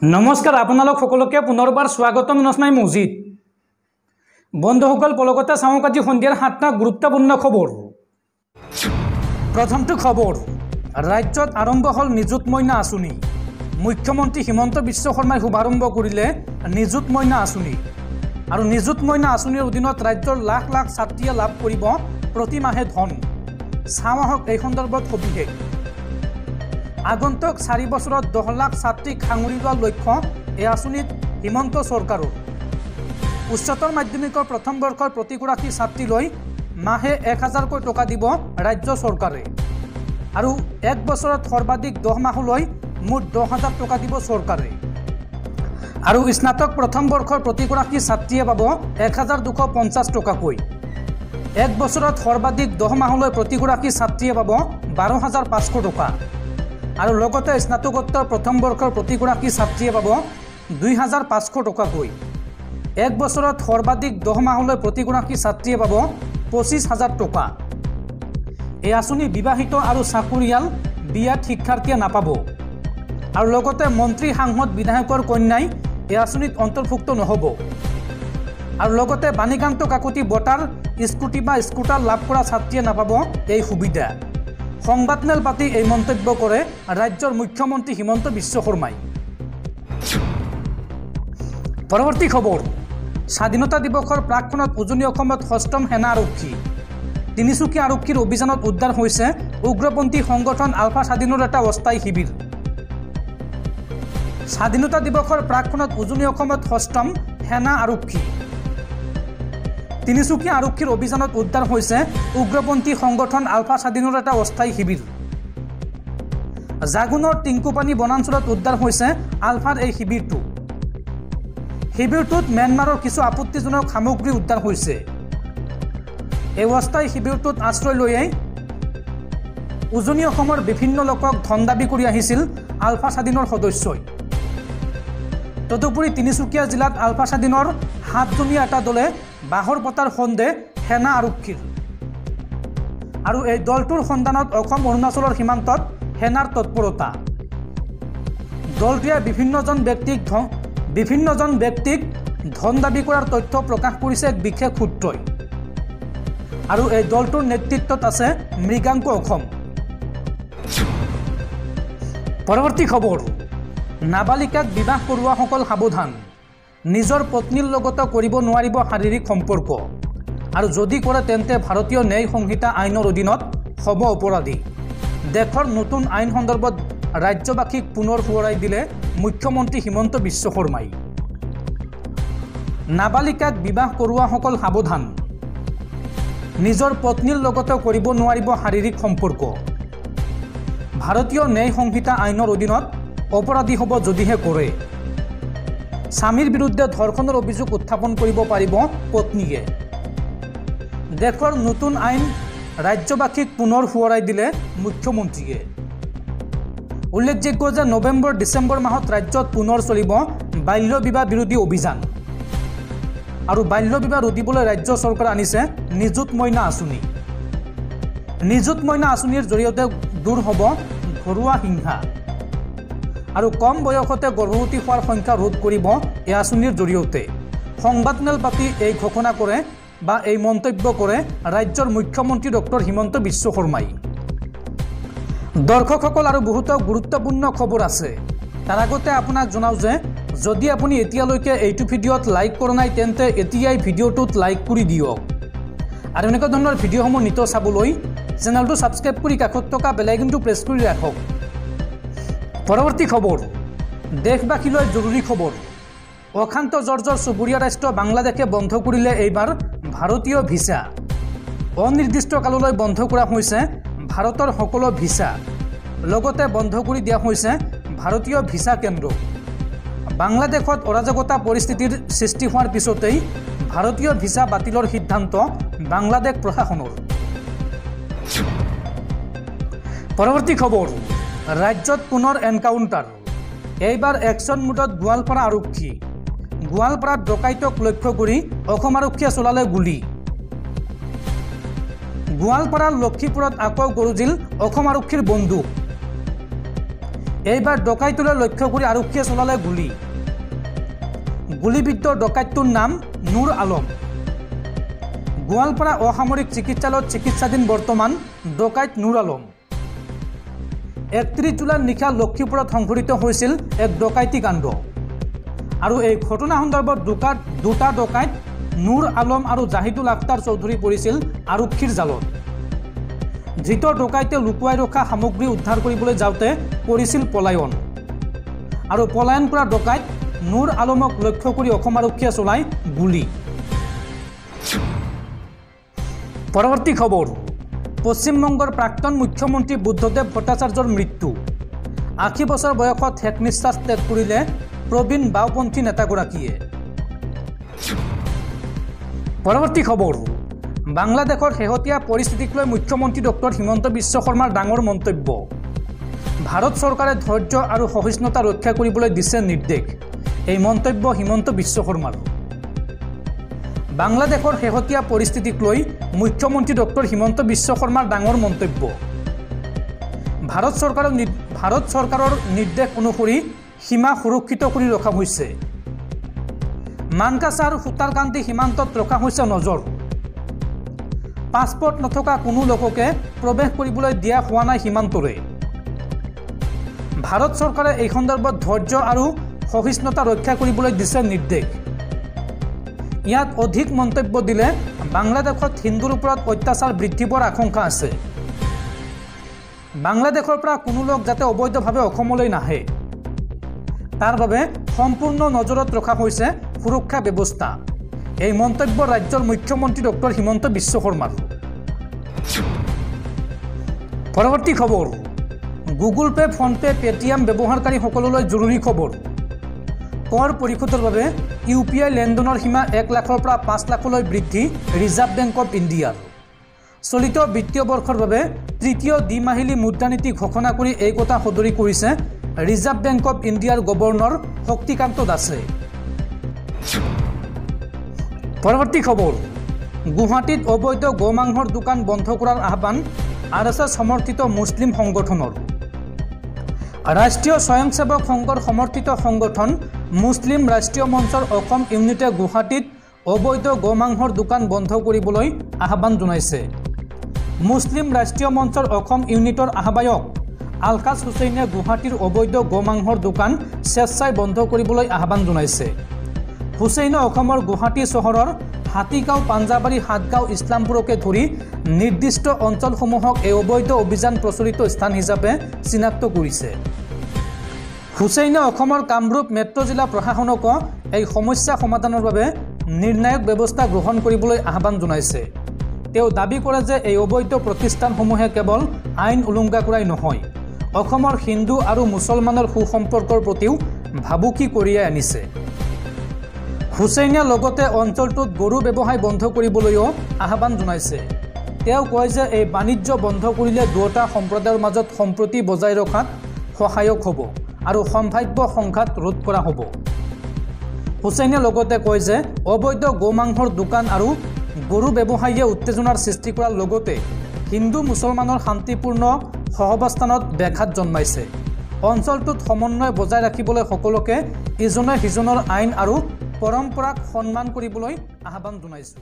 নমস্কাৰ আপোনালোক সকলোকে পুনৰবাৰ স্বাগতম নচনাই মছজিদ বন্ধুসকল পলকতে চাওক আজি সন্ধিয়াৰ 7টা গুৰুত্বপূৰ্ণ খবৰ। প্ৰথমটো খবৰ, ৰাজ্যত আৰম্ভ হ'ল নিযুত মইনা আঁচনি। মুখ্যমন্ত্ৰী হিমন্ত বিশ্ব শৰ্মাই শুভাৰম্ভ কৰিলে নিযুত মইনা আঁচনি আৰু নিযুত মইনা আঁচনিৰ অধীনত ৰাজ্যৰ লাখ লাখ ছাত্ৰীয়ে লাভ কৰিব প্ৰতি মাহে ধন। চাওঁ আহক এই সন্দৰ্ভত সবিশেষ। আগন্তুক 4 বছৰত 10 লাখ ছাত্ৰীক সাঙুৰি লোৱাৰ লক্ষ্য এই আঁচনিত হিমন্ত চৰকাৰৰ। উচ্চতৰ মাধ্যমিকৰ প্ৰথম বৰ্ষৰ প্ৰতিগৰাকী ছাত্ৰীলৈ মাহে 1000কৈ টকা দিব ৰাজ্য চৰকাৰে আৰু 1 বছৰত সৰ্বাধিক 10 মাহলৈ মুঠ 10,000 টকা দিব চৰকাৰে আৰু স্নাতক প্ৰথম বৰ্ষৰ প্ৰতিগৰাকী ছাত্ৰীয়ে পাব 1250 টকাকৈ। 1 বছৰত সৰ্বাধিক 10 মাহলৈ প্ৰতিগৰাকী ছাত্ৰীয়ে পাব 12,500 টকা আৰু লগতে স্নাতকোত্তৰ প্ৰথম বৰ্ষৰ প্ৰতিগৰাকী ছাত্ৰীয়ে পাব 2,500 টকাকৈ। 1 বছৰত সৰ্বাধিক 10 মাহলৈ প্ৰতিগৰাকী ছাত্ৰীয়ে পাব 25,000 টকা। এই আঁচনি বিবাহিত আৰু চাকৰিয়াল বিয়াত শিক্ষাৰ্থীয়ে নাপাব আৰু লগতে মন্ত্ৰী সাংসদ বিধায়কৰ কন্যাই এই আঁচনিত অন্তৰ্ভুক্ত নহ'ব আৰু লগতে বাণীকান্ত কাকতি বঁটাৰ স্কুটি বা স্কুটাৰ লাভ কৰা ছাত্ৰীয়ে নাপাব এই সুবিধা। সংবাদমেল পাতি এই মন্তব্য কৰে ৰাজ্যৰ মুখ্যমন্ত্ৰী হিমন্ত বিশ্ব শৰ্মাই। পৰৱৰ্তী খবৰ, স্বাধীনতা দিৱসৰ প্ৰাকক্ষণত উজনি অসমত 6ম সেনা আৰক্ষী। তিনিচুকীয়া আৰক্ষীৰ অভিযানত উদ্ধাৰ হৈছে উগ্ৰপন্থী সংগঠন আলফা স্বাধীনৰ এটা অস্থায়ী শিবিৰ। স্বাধীনতা দিৱসৰ প্ৰাকক্ষণত উজনি অসমত 6ম সেনা আৰক্ষী। তিনিচুকীয়া আৰক্ষীৰ অভিযানত উদ্ধাৰ হৈছে উগ্ৰপন্থী সংগঠন আলফা স্বাধীনৰ এটা অস্থায়ী শিবিৰ। জাগুনৰ টিংকুপানী বনাঞ্চলত উদ্ধাৰ হৈছে আলফাৰ এই শিবিৰটো। শিবিৰটোত ম্যানমাৰৰ কিছু আপত্তিজনক সামগ্ৰী উদ্ধাৰ হৈছে। এই অস্থায়ী শিবিৰটোত আশ্ৰয় লৈয়ে উজনি অসমৰ বিভিন্ন লোকক ধন দাবী কৰি আহিছিল আলফা স্বাধীনৰ সদস্যই। তদুপৰি তিনিচুকীয়া জিলাত আলফা স্বাধীনৰ 7জনীয়া এটা দলে বাহৰ পতাৰ সন্দেহ সেনা আৰক্ষীৰ আৰু এই দলটোৰ সন্ধানত অসম অৰুণাচলৰ সীমান্তত সেনাৰ তৎপৰতা। দলটোৱে বিভিন্নজন ব্যক্তিক ধন দাবী কৰাৰ তথ্য প্ৰকাশ কৰিছে এক বিশেষ সূত্ৰই আৰু এই দলটোৰ নেতৃত্বত আছে মৃগাংক অসম। পৰৱৰ্তী খবৰ, নাবালিকাক বিবাহ কৰোৱাসকল সাৱধান। নিজৰ পত্নীৰ লগত কৰিব নোৱাৰিব শাৰীৰিক সম্পৰ্ক আৰু যদি কৰে তেন্তে ভাৰতীয় ন্যায় সংহিতা আইনৰ অধীনত হ'ব অপৰাধী। দেশৰ নতুন আইন সন্দৰ্ভত ৰাজ্যবাসীক পুনৰ সোঁৱৰাই দিলে মুখ্যমন্ত্ৰী হিমন্ত বিশ্ব শৰ্মাই। নাবালিকাক বিবাহ কৰোৱাসকল সাৱধান। নিজৰ পত্নীৰ লগত কৰিব নোৱাৰিব শাৰীৰিক সম্পৰ্ক। ভাৰতীয় ন্যায় সংহিতা আইনৰ অধীনত অপৰাধী হ'ব যদিহে কৰে। স্বামীৰ বিৰুদ্ধে ধৰ্ষণৰ অভিযোগ উত্থাপন কৰিব পাৰিব পত্নীয়ে। দেশৰ নতুন আইন ৰাজ্যবাসীক পুনৰ সোঁৱৰাই দিলে মুখ্যমন্ত্ৰীয়ে। উল্লেখযোগ্য যে নৱেম্বৰ-ডিচেম্বৰ মাহত ৰাজ্যত পুনৰ চলিব বাল্য বিবাহ বিৰোধী অভিযান আৰু বাল্য বিবাহ ৰোধিবলৈ ৰাজ্য চৰকাৰে আনিছে নিযুত মইনা আঁচনি। নিযুত মইনা আঁচনিৰ জৰিয়তে দূৰ হ'ব ঘৰুৱা হিংসা আৰু কম বয়সতে গৰ্ভৱতী হোৱাৰ সংখ্যা ৰোধ কৰিব এই আঁচনিৰ জৰিয়তে। সংবাদমেল পাতি এই ঘোষণা কৰে বা এই মন্তব্য কৰে ৰাজ্যৰ মুখ্যমন্ত্ৰী ডক্টৰ হিমন্ত বিশ্ব শৰ্মাই। দৰ্শকসকল আৰু বহুতো গুৰুত্বপূৰ্ণ খবৰ আছে। তাৰ আগতে আপোনাক জনাওঁ যে যদি আপুনি এতিয়ালৈকে এইটো ভিডিঅ'ত লাইক কৰা নাই তেন্তে এতিয়াই ভিডিঅ'টোত লাইক কৰি দিয়ক আৰু এনেকুৱা ধৰণৰ ভিডিঅ'সমূহ নিতৌ চাবলৈ চেনেলটো ছাবস্ক্ৰাইব কৰি কাষত থকা বেল আইকনটো প্ৰেছ কৰি ৰাখক। পৰৱৰ্তী খবৰ, দেশবাসীলৈ জৰুৰী খবৰ। অশান্ত জৰ্জৰ চুবুৰীয়া ৰাষ্ট্ৰ বাংলাদেশে বন্ধ কৰিলে এইবাৰ ভাৰতীয় ভিছা। অনিৰ্দিষ্ট কাললৈ বন্ধ কৰা হৈছে ভাৰতৰ সকলো ভিছা। লগতে বন্ধ কৰি দিয়া হৈছে ভাৰতীয় ভিছা কেন্দ্ৰ। বাংলাদেশত অৰাজকতা পৰিস্থিতিৰ সৃষ্টি হোৱাৰ পিছতেই ভাৰতীয় ভিছা বাতিলৰ সিদ্ধান্ত বাংলাদেশ প্ৰশাসনৰ। পৰৱৰ্তী খবৰ, ৰাজ্যত পুনৰ এনকাউণ্টাৰ। এইবাৰ একশ্যন মোডত গোৱালপাৰা আৰক্ষী। গোৱালপাৰাত ডকাইতক লক্ষ্য কৰি অসম আৰক্ষীয়ে চলালে গুলী। গোৱালপাৰাৰ লক্ষীপুৰত আকৌ গৰুজিল অসম আৰক্ষীৰ বন্দুক। এইবাৰ ডকাইতলৈ লক্ষ্য কৰি আৰক্ষীয়ে চলালে গুলীবিদ্ধ ডকাইতটোৰ নাম নুৰ আলম। গোৱালপাৰা অসামৰিক চিকিৎসালয়ত চিকিৎসাধীন বৰ্তমান ডকাইত নুৰ আলম। 31 জুলাইৰ নিশা লক্ষীপুৰত সংঘটিত হৈছিল এক ডকাইতি কাণ্ড আৰু এই ঘটনা সন্দৰ্ভত দুটা ডকাইত নুৰ আলম আৰু জাহিদুল আখতাৰ চৌধুৰী পৰিছিল আৰক্ষীৰ জালত। ধৃত ডকাইতে লুকুৱাই ৰখা সামগ্ৰী উদ্ধাৰ কৰিবলৈ যাওঁতে কৰিছিল পলায়ন আৰু পলায়ন কৰা ডকাইত নুৰ আলমক লক্ষ্য কৰি অসম আৰক্ষীয়ে চলাই গুলী। পৰৱৰ্তী খবৰ, পশ্চিমবংগৰ প্ৰাক্তন মুখ্যমন্ত্ৰী বুদ্ধদেৱ ভট্টাচাৰ্যৰ মৃত্যু। 80 বছৰ বয়সত শেষ নিশ্বাস ত্যাগ কৰিলে প্ৰবীণ বাওঁপন্থী নেতাগৰাকীয়ে। পৰৱৰ্তী খবৰ, বাংলাদেশৰ শেহতীয়া পৰিস্থিতিক লৈ মুখ্যমন্ত্ৰী ডক্টৰ হিমন্ত বিশ্ব শৰ্মাৰ ডাঙৰ মন্তব্য। ভাৰত চৰকাৰে ধৈৰ্য আৰু সহিষ্ণুতা ৰক্ষা কৰিবলৈ দিছে নিৰ্দেশ। এই মন্তব্য হিমন্ত বিশ্ব শৰ্মাৰ। বাংলাদেশৰ শেহতীয়া পৰিস্থিতিক লৈ মুখ্যমন্ত্ৰী ডক্টৰ হিমন্ত বিশ্ব শৰ্মাৰ ডাঙৰ মন্তব্য। ভাৰত চৰকাৰৰ নিৰ্দেশ অনুসৰি সীমা সুৰক্ষিত কৰি ৰখা হৈছে। মানকাছা আৰু সুতাৰকান্দি সীমান্তত ৰখা হৈছে নজৰ। পাছপৰ্ট নথকা কোনো লোককে প্ৰৱেশ কৰিবলৈ দিয়া হোৱা নাই সীমান্তৰে। ভাৰত চৰকাৰে এই সন্দৰ্ভত ধৈৰ্য আৰু সহিষ্ণুতা ৰক্ষা কৰিবলৈ দিছে নিৰ্দেশ। ইয়াত অধিক মন্তব্য দিলে বাংলাদেশত হিন্দুৰ ওপৰত অত্যাচাৰ বৃদ্ধি পোৱাৰ আশংকা আছে। বাংলাদেশৰ পৰা কোনো লোক যাতে অবৈধভাৱে অসমলৈ নাহে তাৰ বাবে সম্পূৰ্ণ নজৰত ৰখা হৈছে সুৰক্ষা ব্যৱস্থা। এই মন্তব্য ৰাজ্যৰ মুখ্যমন্ত্ৰী ডক্টৰ হিমন্ত বিশ্ব শৰ্মাৰ। পৰৱৰ্তী খবৰ, গুগল পে, ফোনপে, পেটিএম ব্যৱহাৰকাৰীসকললৈ জৰুৰী খবৰ। কৰ পৰিশোধৰ বাবে UPI লেনদেনৰ সীমা 1 লাখৰ পৰা 5 লাখলৈ বৃদ্ধি ৰিজাৰ্ভ বেংক অৱ ইণ্ডিয়াৰ। চলিত বিত্তীয় বৰ্ষৰ বাবে তৃতীয় দ্বিমাহিলী মুদ্ৰানীতি ঘোষণা কৰি এই কথা সদৰি কৰিছে ৰিজাৰ্ভ বেংক অৱ ইণ্ডিয়াৰ গভৰ্ণৰ শক্তিকান্ত দাসে। পৰৱৰ্তী খবৰ, গুৱাহাটীত অবৈধ গোমাংসৰ দোকান বন্ধ কৰাৰ আহ্বান RSS সমৰ্থিত মুছলিম সংগঠনৰ। ৰাষ্ট্ৰীয় স্বয়ংসেৱক সংঘৰ সমৰ্থিত সংগঠন মুছলিম ৰাষ্ট্ৰীয় মঞ্চৰ অসম ইউনিটে গুৱাহাটীত অবৈধ গোমাংসৰ দোকান বন্ধ কৰিবলৈ আহ্বান জনাইছে। মুছলিম ৰাষ্ট্ৰীয় মঞ্চৰ অসম ইউনিটৰ আহ্বায়ক আলকাছ হুছেইনে গুৱাহাটীৰ অবৈধ গোমাংসৰ দোকান স্বেচ্ছাই বন্ধ কৰিবলৈ আহ্বান জনাইছে। হুছেইনে অসমৰ গুৱাহাটী চহৰৰ হাতীগাঁও, পাঞ্জাবাৰী, সাতগাঁও, ইছলামপুৰকে ধৰি নিৰ্দিষ্ট অঞ্চলসমূহক এই অবৈধ অভিযান প্ৰচলিত স্থান হিচাপে চিনাক্ত কৰিছে। হুছেইনে অসমৰ কামৰূপ মেট্ৰ' জিলা প্ৰশাসনকো এই সমস্যা সমাধানৰ বাবে নিৰ্ণায়ক ব্যৱস্থা গ্ৰহণ কৰিবলৈ আহ্বান জনাইছে। তেওঁ দাবী কৰে যে এই অবৈধ প্ৰতিষ্ঠানসমূহে কেৱল আইন উলংঘা কৰাই নহয়, অসমৰ হিন্দু আৰু মুছলমানৰ সুসম্পৰ্কৰ প্ৰতিও ভাবুকি কঢ়িয়াই আনিছে। হুছেইনে লগতে অঞ্চলটোত গৰু ব্যৱসায় বন্ধ কৰিবলৈও আহ্বান জনাইছে। তেওঁ কয় যে এই বাণিজ্য বন্ধ কৰিলে দুয়োটা সম্প্ৰদায়ৰ মাজত সম্প্ৰীতি বজাই ৰখাত সহায়ক হ'ব আৰু সম্ভাৱ্য সংঘাত ৰোধ কৰা হ'ব। হুছেইনে লগতে কয় যে অবৈধ গোমাংসৰ দোকান আৰু গৰু ব্যৱসায়ীয়ে উত্তেজনাৰ সৃষ্টি কৰাৰ লগতে হিন্দু মুছলমানৰ শান্তিপূৰ্ণ সহাৱস্থানত ব্যাঘাত জন্মাইছে। অঞ্চলটোত সমন্বয় বজাই ৰাখিবলৈ সকলোকে ইজনে সিজনৰ আইন আৰু পৰম্পৰাক সন্মান কৰিবলৈ আহ্বান জনাইছোঁ।